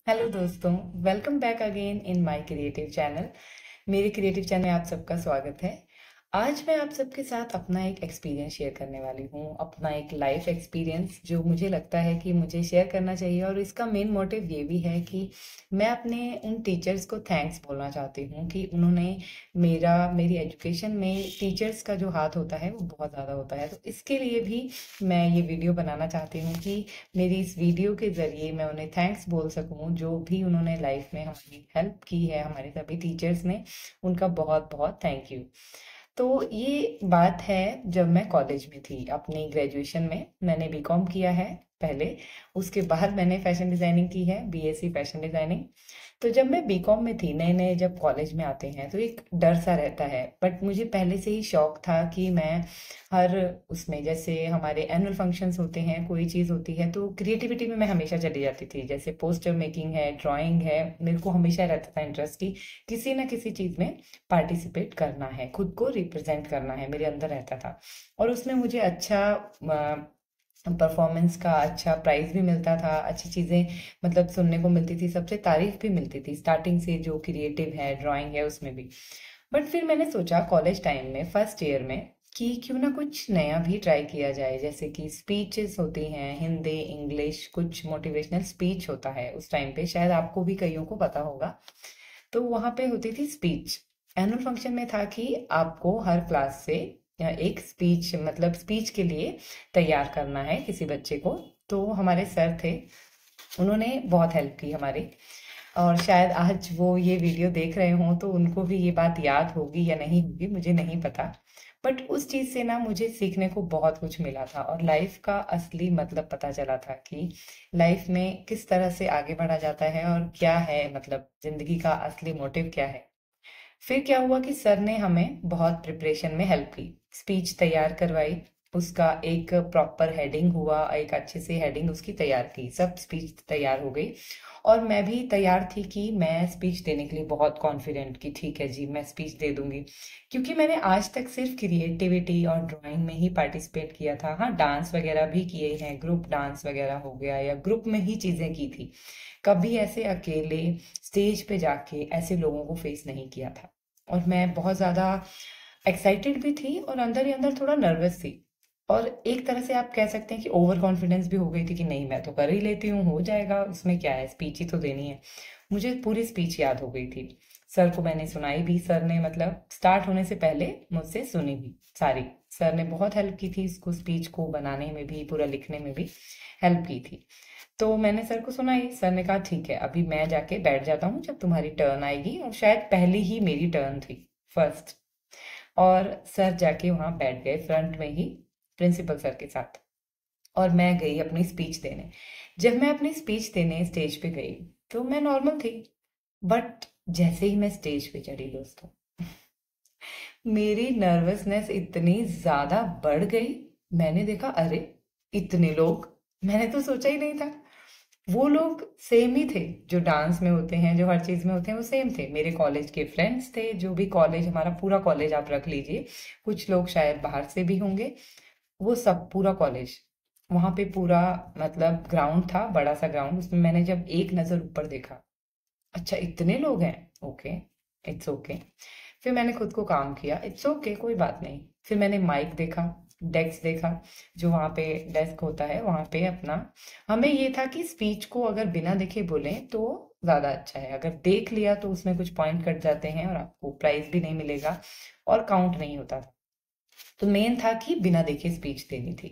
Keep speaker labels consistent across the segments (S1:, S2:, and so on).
S1: Hello दोस्तों, welcome back again in my creative channel. मेरे creative channel में आप सबका स्वागत है। आज मैं आप सबके साथ अपना एक एक्सपीरियंस शेयर करने वाली हूँ, अपना एक लाइफ एक्सपीरियंस जो मुझे लगता है कि मुझे शेयर करना चाहिए। और इसका मेन मोटिव ये भी है कि मैं अपने उन टीचर्स को थैंक्स बोलना चाहती हूँ कि उन्होंने मेरी एजुकेशन में टीचर्स का जो हाथ होता है वो बहुत ज़्यादा होता है। तो इसके लिए भी मैं ये वीडियो बनाना चाहती हूँ कि मेरी इस वीडियो के ज़रिए मैं उन्हें थैंक्स बोल सकूँ, जो भी उन्होंने लाइफ में हमारी हेल्प की है, हमारे सभी टीचर्स ने। उनका बहुत बहुत थैंक यू। तो ये बात है जब मैं कॉलेज में थी, अपनी ग्रेजुएशन में मैंने बीकॉम किया है पहले। उसके बाद मैंने फैशन डिज़ाइनिंग की है, बीएससी फैशन डिज़ाइनिंग। तो जब मैं बीकॉम में थी, नए नए जब कॉलेज में आते हैं तो एक डर सा रहता है, बट मुझे पहले से ही शौक था कि मैं हर उसमें, जैसे हमारे एनुअल फंक्शंस होते हैं, कोई चीज़ होती है तो क्रिएटिविटी में मैं हमेशा चली जाती थी। जैसे पोस्टर मेकिंग है, ड्राइंग है, मेरे को हमेशा रहता था इंटरेस्ट कि किसी ना किसी चीज़ में पार्टिसिपेट करना है, खुद को रिप्रेजेंट करना है, मेरे अंदर रहता था। और उसमें मुझे अच्छा परफॉर्मेंस का अच्छा प्राइज भी मिलता था, अच्छी चीज़ें मतलब सुनने को मिलती थी, सबसे तारीफ भी मिलती थी स्टार्टिंग से, जो क्रिएटिव है, ड्राइंग है, उसमें भी। बट फिर मैंने सोचा कॉलेज टाइम में फर्स्ट ईयर में कि क्यों ना कुछ नया भी ट्राई किया जाए। जैसे कि स्पीचेस होती हैं, हिंदी इंग्लिश, कुछ मोटिवेशनल स्पीच होता है उस टाइम पे, शायद आपको भी कईयों को पता होगा। तो वहाँ पे होती थी स्पीच। एनुअल फंक्शन में था कि आपको हर क्लास से या एक स्पीच, मतलब स्पीच के लिए तैयार करना है किसी बच्चे को। तो हमारे सर थे, उन्होंने बहुत हेल्प की हमारी। और शायद आज वो ये वीडियो देख रहे हों तो उनको भी ये बात याद होगी या नहीं होगी, मुझे नहीं पता। बट उस चीज़ से ना मुझे सीखने को बहुत कुछ मिला था, और लाइफ का असली मतलब पता चला था कि लाइफ में किस तरह से आगे बढ़ा जाता है और क्या है, मतलब ज़िंदगी का असली मोटिव क्या है। फिर क्या हुआ कि सर ने हमें बहुत प्रिपरेशन में हेल्प की, स्पीच तैयार करवाई, उसका एक प्रॉपर हेडिंग हुआ, एक अच्छे से हेडिंग उसकी तैयार की, सब स्पीच तैयार हो गई। और मैं भी तैयार थी कि मैं स्पीच देने के लिए बहुत कॉन्फिडेंट कि ठीक है जी, मैं स्पीच दे दूंगी। क्योंकि मैंने आज तक सिर्फ क्रिएटिविटी और ड्राइंग में ही पार्टिसिपेट किया था। हाँ, डांस वगैरह भी किए हैं, ग्रुप डांस वगैरह हो गया, या ग्रुप में ही चीज़ें की थी। कभी ऐसे अकेले स्टेज पे जाके ऐसे लोगों को फेस नहीं किया था। और मैं बहुत ज़्यादा एक्साइटेड भी थी और अंदर ही अंदर थोड़ा नर्वस थी। और एक तरह से आप कह सकते हैं कि ओवर कॉन्फिडेंस भी हो गई थी कि नहीं, मैं तो कर ही लेती हूँ, हो जाएगा, उसमें क्या है, स्पीच ही तो देनी है। मुझे पूरी स्पीच याद हो गई थी। सर को मैंने सुनाई भी, सर ने मतलब स्टार्ट होने से पहले मुझसे सुनी भी सारी। सर ने बहुत हेल्प की थी, इसको स्पीच को बनाने में भी, पूरा लिखने में भी हेल्प की थी। तो मैंने सर को सुनाई, सर ने कहा ठीक है, अभी मैं जाके बैठ जाता हूँ, जब तुम्हारी टर्न आएगी। और शायद पहली ही मेरी टर्न थी, फर्स्ट। और सर जाके वहाँ बैठ गए फ्रंट में ही, प्रिंसिपल सर के साथ। और मैं गई अपनी स्पीच देने। जब मैं अपनी स्पीच देने स्टेज पे गई तो मैं नॉर्मल थी, बट जैसे ही मैं स्टेज पे चढ़ी दोस्तों, मेरी नर्वसनेस इतनी ज़्यादा बढ़ गई। मैंने देखा, अरे इतने लोग, मैंने तो सोचा ही नहीं था। वो लोग सेम ही थे, जो डांस में होते हैं, जो हर चीज़ में होते हैं, वो सेम थे। मेरे कॉलेज के फ्रेंड्स थे, जो भी कॉलेज, हमारा पूरा कॉलेज आप रख लीजिए, कुछ लोग शायद बाहर से भी होंगे, वो सब पूरा कॉलेज। वहाँ पे पूरा मतलब ग्राउंड था, बड़ा सा ग्राउंड, उसमें मैंने जब एक नज़र ऊपर देखा, अच्छा इतने लोग हैं, ओके, इट्स ओके। फिर मैंने खुद को काम किया, इट्स ओके, कोई बात नहीं। फिर मैंने माइक देखा, डेस्क देखा, जो वहाँ पे डेस्क होता है वहाँ पे अपना, हमें ये था कि स्पीच को अगर बिना देखे बोलें तो ज़्यादा अच्छा है, अगर देख लिया तो उसमें कुछ पॉइंट कट जाते हैं और आपको प्राइज भी नहीं मिलेगा और काउंट नहीं होता था। तो मेन था कि बिना देखे स्पीच देनी थी।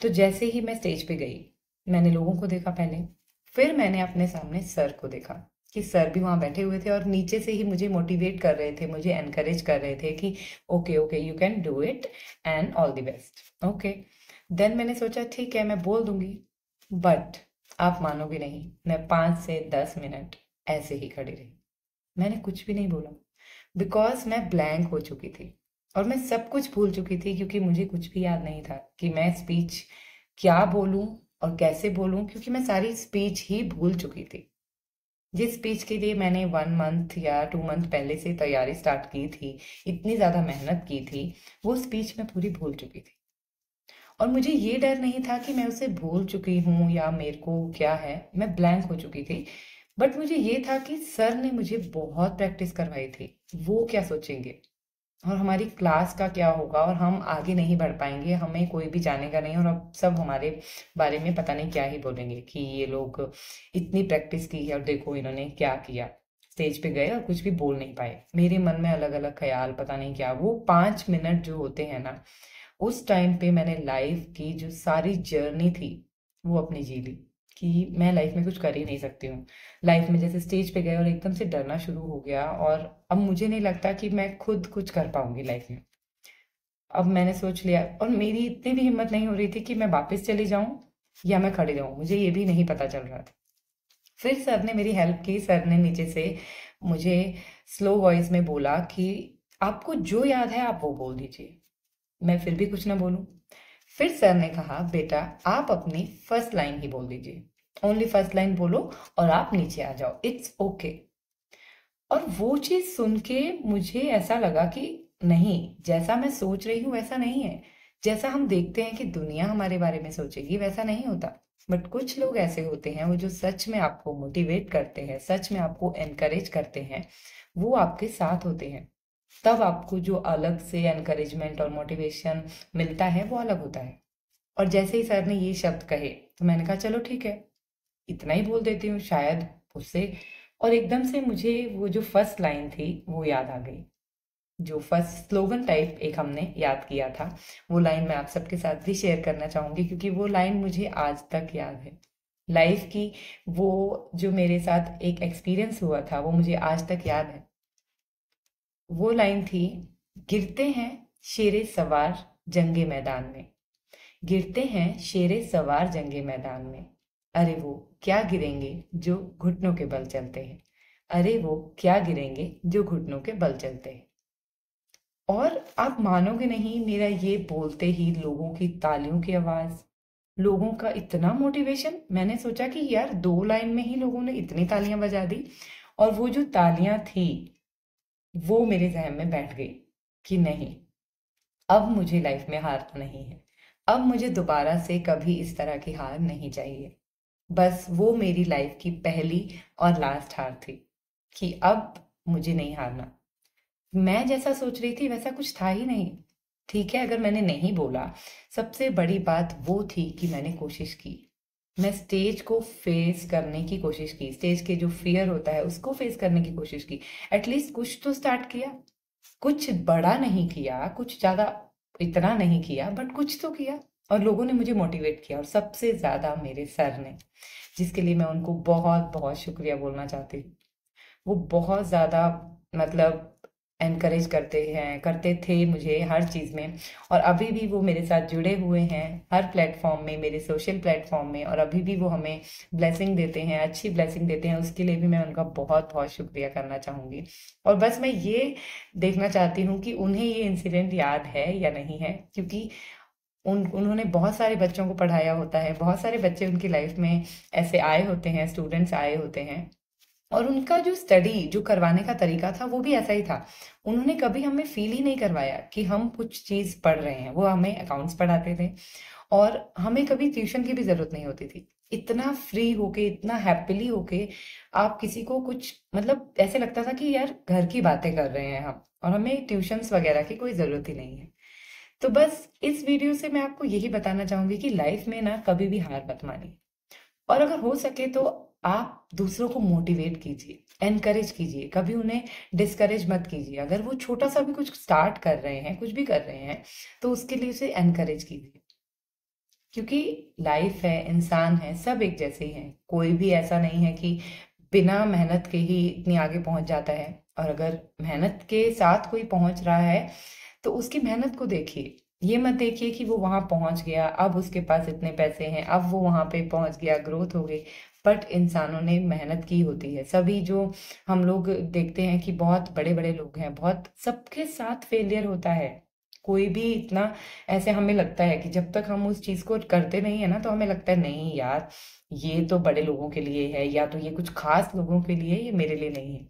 S1: तो जैसे ही मैं स्टेज पे गई, मैंने लोगों को देखा पहले, फिर मैंने अपने सामने सर को देखा कि सर भी वहाँ बैठे हुए थे और नीचे से ही मुझे मोटिवेट कर रहे थे, मुझे एनकरेज कर रहे थे कि okay okay, you can do it and all the best. Okay, then मैंने सोचा ठीक है, मैं बोल दूंगी। बट आप मानोगे नहीं, मैं 5 से 10 मिनट ऐसे ही खड़ी रही, मैंने कुछ भी नहीं बोला। बिकॉज मैं ब्लैंक हो चुकी थी और मैं सब कुछ भूल चुकी थी, क्योंकि मुझे कुछ भी याद नहीं था कि मैं स्पीच क्या बोलूं और कैसे बोलूं, क्योंकि मैं सारी स्पीच ही भूल चुकी थी। जिस स्पीच के लिए मैंने 1 मंथ या 2 मंथ पहले से तैयारी स्टार्ट की थी, इतनी ज़्यादा मेहनत की थी, वो स्पीच मैं पूरी भूल चुकी थी। और मुझे ये डर नहीं था कि मैं उसे भूल चुकी हूँ या मेरे को क्या है, मैं ब्लैंक हो चुकी थी। बट मुझे ये था कि सर ने मुझे बहुत प्रैक्टिस करवाई थी, वो क्या सोचेंगे और हमारी क्लास का क्या होगा और हम आगे नहीं बढ़ पाएंगे, हमें कोई भी जानेगा नहीं और अब सब हमारे बारे में पता नहीं क्या ही बोलेंगे कि ये लोग इतनी प्रैक्टिस की है और देखो इन्होंने क्या किया, स्टेज पे गए और कुछ भी बोल नहीं पाए। मेरे मन में अलग अलग ख्याल, पता नहीं क्या। वो 5 मिनट जो होते हैं ना, उस टाइम पे मैंने लाइफ की जो सारी जर्नी थी वो अपनी जी ली कि मैं लाइफ में कुछ कर ही नहीं सकती हूँ। लाइफ में जैसे स्टेज पे गए और एकदम से डरना शुरू हो गया और अब मुझे नहीं लगता कि मैं खुद कुछ कर पाऊंगी लाइफ में। अब मैंने सोच लिया और मेरी इतनी भी हिम्मत नहीं हो रही थी कि मैं वापस चली जाऊं या मैं खड़ी रहूं, मुझे ये भी नहीं पता चल रहा था। फिर सर ने मेरी हेल्प की, सर ने नीचे से मुझे स्लो वॉइस में बोला कि आपको जो याद है आप वो बोल दीजिए। मैं फिर भी कुछ ना बोलूं। फिर सर ने कहा बेटा आप अपनी फर्स्ट लाइन ही बोल दीजिए, ओनली फर्स्ट लाइन बोलो और आप नीचे आ जाओ, इट्स ओके। और वो चीज सुन के मुझे ऐसा लगा कि नहीं, जैसा मैं सोच रही हूँ वैसा नहीं है। जैसा हम देखते हैं कि दुनिया हमारे बारे में सोचेगी वैसा नहीं होता। बट कुछ लोग ऐसे होते हैं वो जो सच में आपको मोटिवेट करते हैं, सच में आपको एनकरेज करते हैं, वो आपके साथ होते हैं। तब आपको जो अलग से एनकरेजमेंट और मोटिवेशन मिलता है वो अलग होता है। और जैसे ही सर ने ये शब्द कहे तो मैंने कहा चलो ठीक है, इतना ही बोल देती हूँ शायद उससे। और एकदम से मुझे वो जो फर्स्ट लाइन थी वो याद आ गई, जो फर्स्ट स्लोगन टाइप एक हमने याद किया था। वो लाइन मैं आप सबके साथ भी शेयर करना चाहूंगी क्योंकि वो लाइन मुझे आज तक याद है। लाइफ की वो जो मेरे साथ एक एक्सपीरियंस हुआ था वो मुझे आज तक याद है। वो लाइन थी, गिरते हैं शेरे सवार जंगे मैदान में, गिरते हैं शेरे सवार जंगे मैदान में, अरे वो क्या गिरेंगे जो घुटनों के बल चलते हैं, अरे वो क्या गिरेंगे जो घुटनों के बल चलते हैं। और आप मानोगे नहीं, मेरा ये बोलते ही लोगों की तालियों की आवाज, लोगों का इतना मोटिवेशन, मैंने सोचा कि यार 2 लाइन में ही लोगों ने इतनी तालियां बजा दी। और वो जो तालियां थी वो मेरे जहन में बैठ गई कि नहीं, अब मुझे लाइफ में हारना नहीं है, अब मुझे दोबारा से कभी इस तरह की हार नहीं चाहिए। बस वो मेरी लाइफ की पहली और लास्ट हार थी कि अब मुझे नहीं हारना। मैं जैसा सोच रही थी वैसा कुछ था ही नहीं। ठीक है, अगर मैंने नहीं बोला, सबसे बड़ी बात वो थी कि मैंने कोशिश की। मैं स्टेज को फेस करने की कोशिश की, स्टेज के जो फियर होता है उसको फेस करने की कोशिश की। एटलीस्ट कुछ तो स्टार्ट किया। कुछ बड़ा नहीं किया, कुछ ज्यादा इतना नहीं किया, बट कुछ तो किया। और लोगों ने मुझे मोटिवेट किया और सबसे ज्यादा मेरे सर ने, जिसके लिए मैं उनको बहुत बहुत शुक्रिया बोलना चाहती हूँ। वो बहुत ज़्यादा मतलब एनकरेज करते थे मुझे हर चीज़ में। और अभी भी वो मेरे साथ जुड़े हुए हैं हर प्लेटफॉर्म में, मेरे सोशल प्लेटफॉर्म में, और अभी भी वो हमें ब्लेसिंग देते हैं, अच्छी ब्लेसिंग देते हैं। उसके लिए भी मैं उनका बहुत बहुत शुक्रिया करना चाहूँगी। और बस मैं ये देखना चाहती हूँ कि उन्हें ये इंसिडेंट याद है या नहीं है, क्योंकि उन्होंने बहुत सारे बच्चों को पढ़ाया होता है, बहुत सारे बच्चे उनकी लाइफ में ऐसे आए होते हैं, स्टूडेंट्स आए होते हैं। और उनका जो स्टडी जो करवाने का तरीका था वो भी ऐसा ही था। उन्होंने कभी हमें फील ही नहीं करवाया कि हम कुछ चीज़ पढ़ रहे हैं। वो हमें अकाउंट्स पढ़ाते थे और हमें कभी ट्यूशन की भी ज़रूरत नहीं होती थी। इतना फ्री होके, इतना हैप्पीली होके आप किसी को कुछ, मतलब ऐसे लगता था कि यार घर की बातें कर रहे हैं हम, और हमें ट्यूशन्स वगैरह की कोई ज़रूरत ही नहीं है। तो बस इस वीडियो से मैं आपको यही बताना चाहूंगी कि लाइफ में ना कभी भी हार मत मानिए। और अगर हो सके तो आप दूसरों को मोटिवेट कीजिए, एनकरेज कीजिए, कभी उन्हें डिस्करेज मत कीजिए। अगर वो छोटा सा भी कुछ स्टार्ट कर रहे हैं, कुछ भी कर रहे हैं, तो उसके लिए उसे एनकरेज कीजिए। क्योंकि लाइफ है, इंसान है, सब एक जैसे ही हैं। कोई भी ऐसा नहीं है कि बिना मेहनत के ही इतनी आगे पहुंच जाता है। और अगर मेहनत के साथ कोई पहुंच रहा है तो उसकी मेहनत को देखिए। ये मत देखिए कि वो वहां पहुंच गया, अब उसके पास इतने पैसे हैं, अब वो वहां पे पहुंच गया, ग्रोथ हो गई। बट इंसानों ने मेहनत की होती है। सभी जो हम लोग देखते हैं कि बहुत बड़े बड़े लोग हैं, बहुत सबके साथ फेलियर होता है। कोई भी इतना, ऐसे हमें लगता है कि जब तक हम उस चीज को करते नहीं है ना, तो हमें लगता है नहीं यार, ये तो बड़े लोगों के लिए है, या तो ये कुछ खास लोगों के लिए, ये मेरे लिए नहीं है।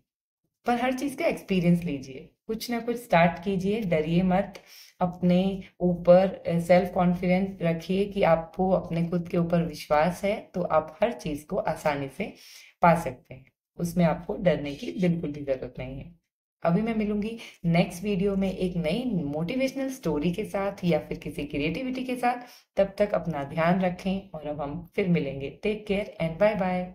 S1: पर हर चीज का एक्सपीरियंस लीजिए, कुछ ना कुछ स्टार्ट कीजिए, डरिए मत। अपने ऊपर सेल्फ कॉन्फिडेंस रखिए कि आपको अपने खुद के ऊपर विश्वास है, तो आप हर चीज को आसानी से पा सकते हैं। उसमें आपको डरने की बिल्कुल भी जरूरत नहीं है। अभी मैं मिलूंगी नेक्स्ट वीडियो में एक नई मोटिवेशनल स्टोरी के साथ या फिर किसी क्रिएटिविटी के साथ। तब तक अपना ध्यान रखें और अब हम फिर मिलेंगे। Take care and bye bye.